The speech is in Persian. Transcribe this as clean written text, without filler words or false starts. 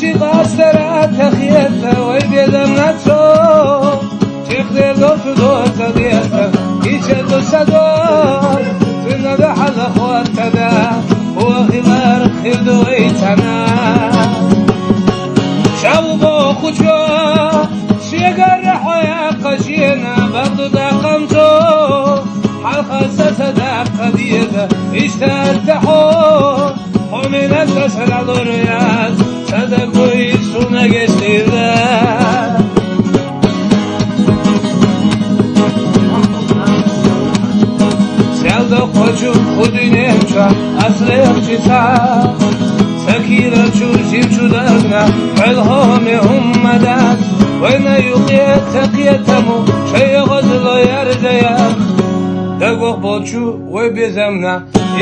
چی قاستر تخیت وی بیدم نتو چخدر دو تو دو تدیت هیچ دو صدار زنه به حل خواد تدا و خیلر خیر دو ایتنا شو با خوچا شیگر رحویا قشینا بردو داقم تو حلقه ستدق قدیده اشتدحو همینه تسل دریاز صدقوی سونه گشتیده سیلده خوچو خودی نمچه اصلی چیسا سکیره چو شیب چو درنه الهام امدن و نیوقیت تقیتمو شی غزل یرجیه دقوق بچو و بیزمنه